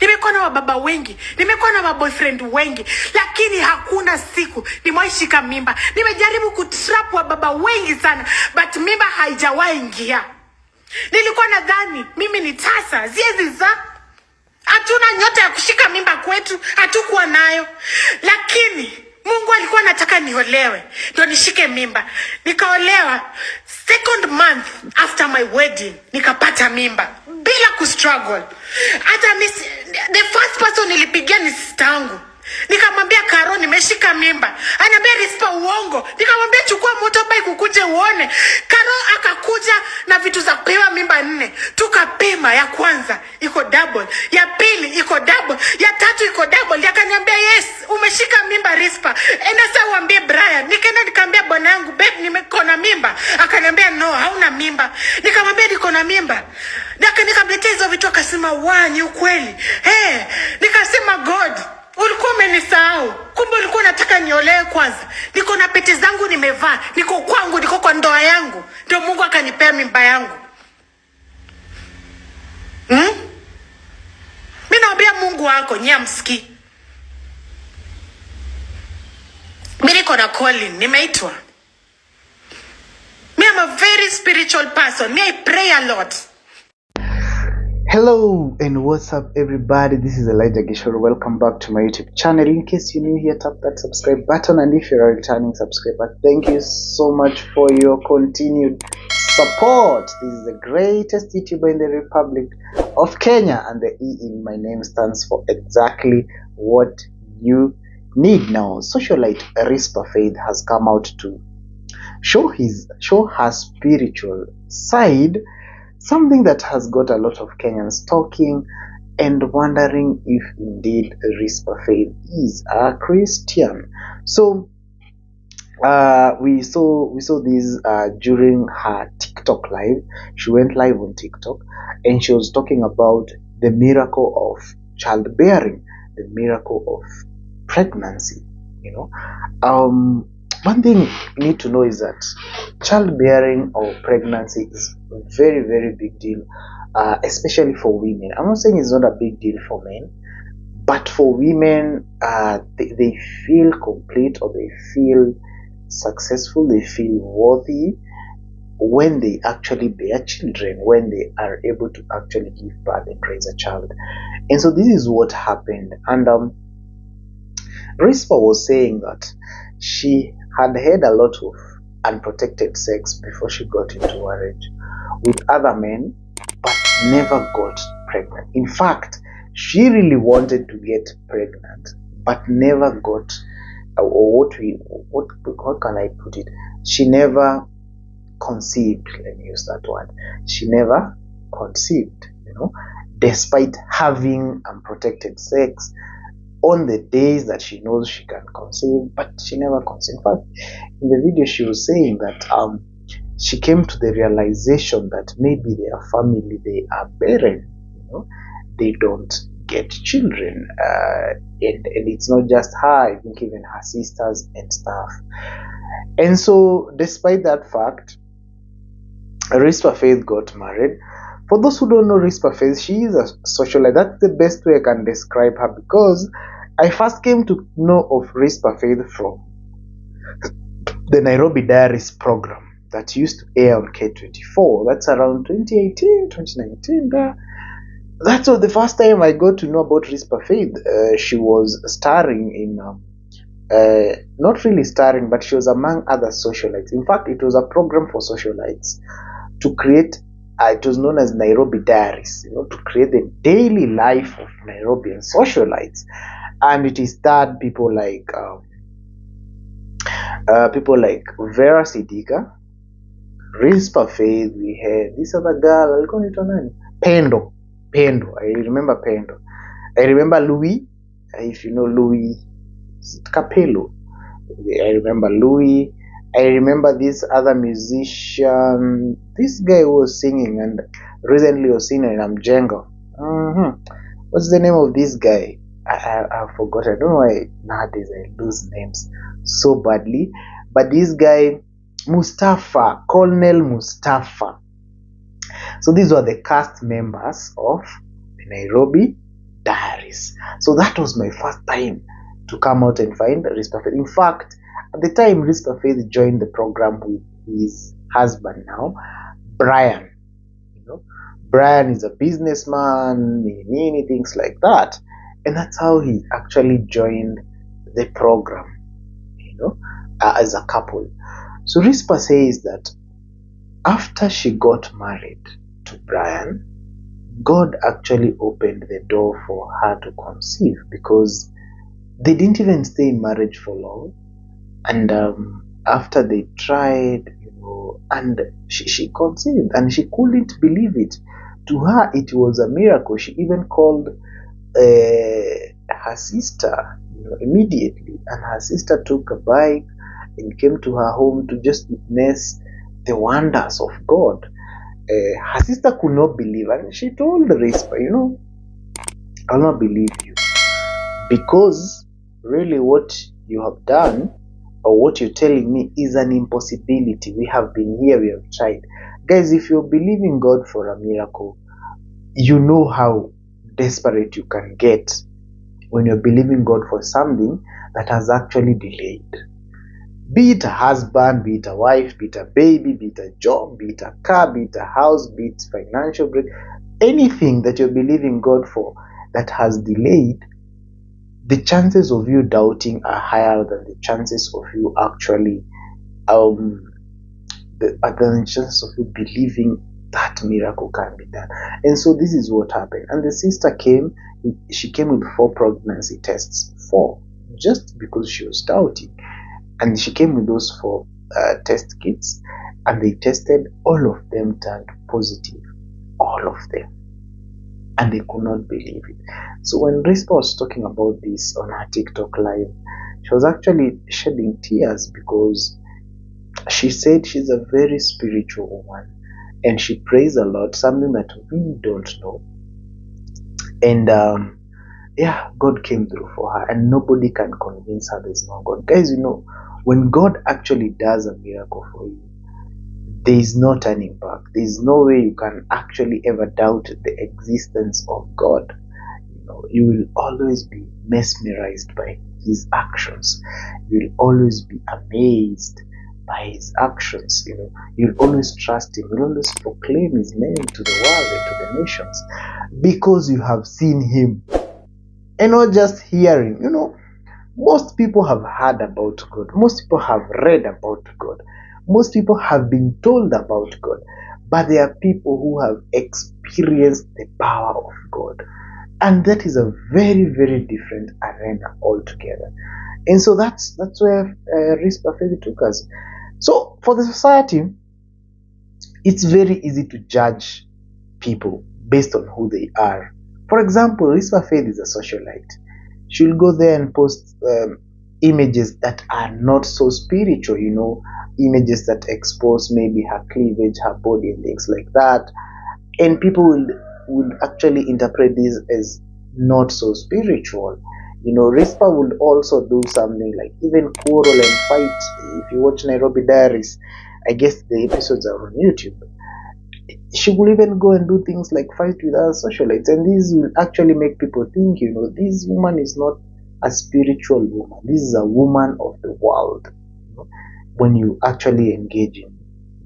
nimekuwa na wababa wengi, nimekuwa na maboyfriend wengi, lakini hakuna siku nimewaishika mimba. Nimejaribu kutrap wababa wengi sana, but mimba haijawahi ingia. Nilikuwa nadhani mimi ni tasa, ziezi za hatuna nyota ya kushika mimba kwetu, hatukuwa nayo. Lakini Mungu alikuwa anataka niolewe ndio nishike mimba. Nikaolewa, second month after my wedding nikapata mimba bila kustruggle. Hata the first person nilipigia ni sister yangu. Nikamwambia Karo nimeshika mimba. Ananiambia Risper uongo. Nikamwambia chukua motorbike ukuje uone. Karo akakuja na vitu za kupewa mimba 4. Tukapima, ya kwanza iko double, ya pili iko double, ya tatu iko double. Akaniambia yes, umeshika mimba Risper. Enda sasa uambie Brian. Nikaenda nikamwambia bwana yangu, babe nimeko na mimba. Akaniambia no, hauna mimba. Nikamwambia niko na mimba. Nikamletea hizo vitu akasema wa ni ukweli. Nikasema God, ulikuwa umenisahau. Kumbe ulikuwa unataka niolewe kwanza. Niko na pete zangu nimevaa, niko kwangu, niko kwa ndoa yangu. Ndio Mungu akanipea mimba yangu. Mimi naambia Mungu wako nyamski. Mimi niko na calling, nimeitwa. Me I'm a very spiritual person. Me I pray a lot. Hello and what's up everybody, this is Elijah Gishoro. Welcome back to my YouTube channel. In case you're new here, tap that subscribe button, and if you're a returning subscriber, thank you so much for your continued support. This is the greatest YouTuber in the Republic of Kenya, and the E in my name stands for exactly what you need. Now, Socialite Risper Faith has come out to show her spiritual side, something that has got a lot of Kenyans talking and wondering if indeed Risper Faith is a Christian. So we saw this during her TikTok live. She went live on TikTok and she was talking about the miracle of childbearing, the miracle of pregnancy. One thing you need to know is that childbearing or pregnancy is a very, very big deal, especially for women. I'm not saying it's not a big deal for men, but for women, they feel complete, or they feel successful, they feel worthy when they actually bear children, when they are able to actually give birth and raise a child. And so this is what happened. And Risper was saying that she had had a lot of unprotected sex before she got into marriage with other men, but never got pregnant. In fact, she really wanted to get pregnant, but never got, or what can I put it? She never conceived. Let me use that word. She never conceived, despite having unprotected sex on the days that she knows she can conceive, but she never conceived. But in the video, she was saying that she came to the realization that maybe their family, they are barren, they don't get children, and it's not just her, I think even her sisters and stuff. And so, despite that fact, Risper Faith got married. For those who don't know Risper Faith, she is a socialite. That's the best way I can describe her, because I first came to know of Risper Faith from the Nairobi Diaries program that used to air on K24. That's around 2018, 2019. That was the first time I got to know about Risper Faith. She was starring in, not really starring, but she was among other socialites. In fact, it was a program for socialites to create, it was known as Nairobi Diaries, to create the daily life of Nairobian socialites. And it starred people like Vera Sidika, Risper Faith. We had this other girl, Pendo. I remember Pendo. I remember Louis. If you know Louis Capello, I remember Louis. I remember this other musician. This guy was singing and recently was singing in Mjengo. What's the name of this guy? I forgot. I don't know why nowadays I lose names so badly. But this guy, Mustafa, Colonel Mustafa. So these were the cast members of the Nairobi Diaries. missionaries. So that was my first time to come out and find Risper Faith. In fact, at the time Risper Faith joined the program with his husband now, Brian. Brian is a businessman, many things like that. And that's how he actually joined the program, as a couple. So Risper says that after she got married to Brian, God actually opened the door for her to conceive, because they didn't even stay in marriage for long. And after they tried, and she conceived, and she couldn't believe it. To her, it was a miracle. She even called her sister immediately, and her sister took a bike and came to her home to just witness the wonders of God. Her sister could not believe, and she told Risper, I'll not believe you, because really what you have done, or what you're telling me, is an impossibility. We have been here, we have tried. Guys, if you're believing God for a miracle, you know how desperate you can get when you're believing God for something that has actually delayed. Be it a husband, be it a wife, be it a baby, be it a job, be it a car, be it a house, be it financial break, anything that you're believing God for that has delayed, the chances of you doubting are higher than the chances of you actually the chances of you believing that miracle can be done. And so this is what happened. And the sister came, she came with 4 pregnancy tests, 4, just because she was doubting. And she came with those 4 test kits, and they tested, all of them turned positive, all of them. And they could not believe it. So when Risper was talking about this on her TikTok live, she was actually shedding tears, because she said she's a very spiritual woman and she prays a lot, something that we don't know. And God came through for her, and nobody can convince her there's no God. Guys, when God actually does a miracle for you, there is no turning back. There is no way you can actually ever doubt the existence of God. You will always be mesmerized by his actions. You will always be amazed by his actions. You'll always trust him. You'll always proclaim his name to the world and to the nations, because you have seen him, and not just hearing. Most people have heard about God. Most people have read about God. Most people have been told about God. But there are people who have experienced the power of God. And that is a very, very different arena altogether. And so that's where Risper Faith took us. So for the society, it's very easy to judge people based on who they are. For example, Risper Faith is a socialite. She'll go there and post images that are not so spiritual, images that expose maybe her cleavage, her body, and things like that. And people will actually interpret this as not so spiritual. Risper would also do something like even quarrel and fight. If you watch Nairobi Diaries, I guess the episodes are on YouTube. She will even go and do things like fight with other socialites, and this will actually make people think, this woman is not a spiritual woman. This is a woman of the world. When you actually engage in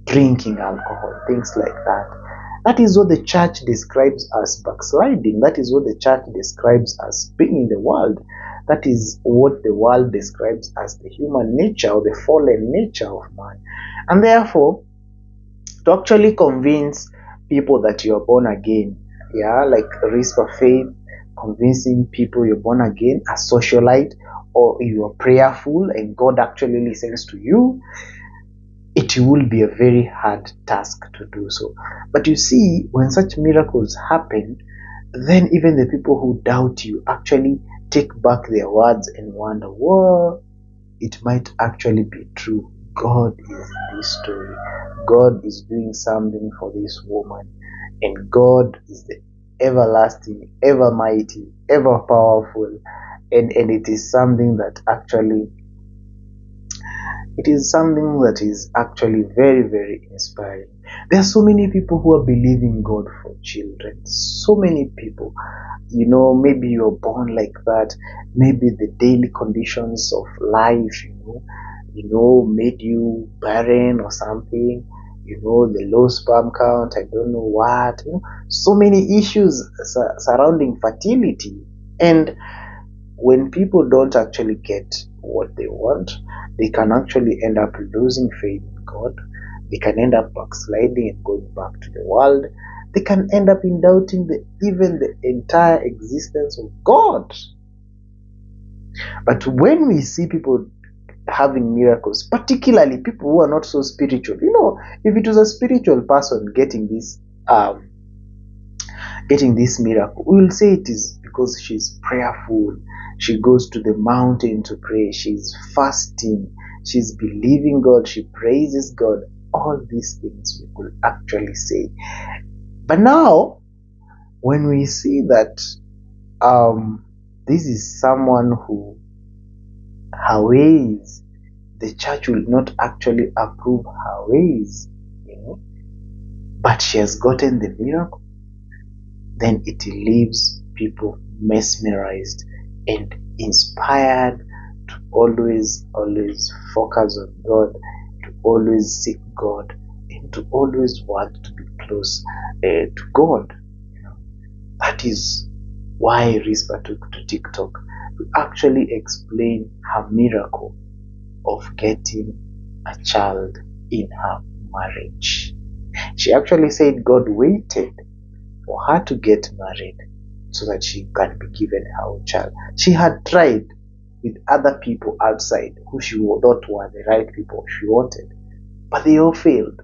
drinking alcohol, things like that. That is what the church describes as backsliding. That is what the church describes as being in the world. That is what the world describes as the human nature, or the fallen nature of man. And therefore, to actually convince people that you're born again, like Risper Faith, convincing people you're born again, a socialite, or you're prayerful and God actually listens to you, it will be a very hard task to do so. But you see, when such miracles happen, then even the people who doubt you actually take back their words and wonder, whoa, it might actually be true. God is in this story. God is doing something for this woman. And God is the everlasting, ever mighty, ever powerful. And it is something that actually, very, very inspiring. There are so many people who are believing God for children. So many people. Maybe you're born like that. Maybe the daily conditions of life, made you barren or something. The low sperm count, I don't know what. So many issues surrounding fertility. And when people don't actually get what they want, they can actually end up losing faith in God. They can end up backsliding and going back to the world. They can end up in doubting even the entire existence of God. But when we see people having miracles, particularly people who are not so spiritual, if it was a spiritual person getting this miracle, we will say it is because she's prayerful. She goes to the mountain to pray. She's fasting. She's believing God. She praises God. All these things we could actually say. But now, when we see that this is someone who her ways, the church will not actually approve her ways, but she has gotten the miracle, then it leaves people mesmerized and inspired to always focus on God, to always seek God, and to always want to be close to God. That is why Risper took to TikTok to actually explain her miracle of getting a child in her marriage. She actually said God waited for her to get married so that she can be given her own child. She had tried with other people outside who she thought were the right people she wanted, but they all failed.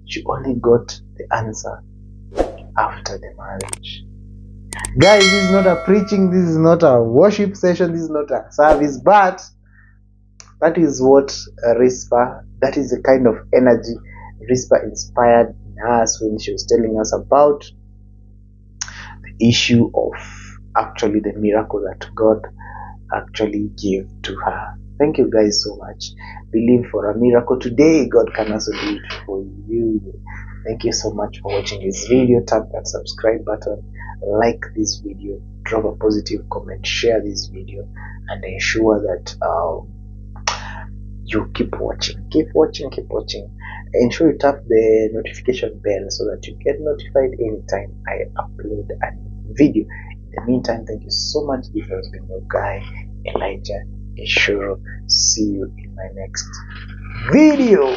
She only got the answer after the marriage. Guys, this is not a preaching, this is not a worship session, this is not a service, but that is what Risper, that is the kind of energy Risper inspired in us when she was telling us about the issue of actually the miracle that God actually gave to her. Thank you guys so much. Believe for a miracle today, God can also do it for you. Thank you so much for watching this video. Tap that subscribe button, like this video, drop a positive comment, share this video, and ensure that you keep watching. Ensure you tap the notification bell so that you get notified anytime I upload a video. In the meantime, thank you so much. This has been your guy, Elijah Ishuro. See you in my next video.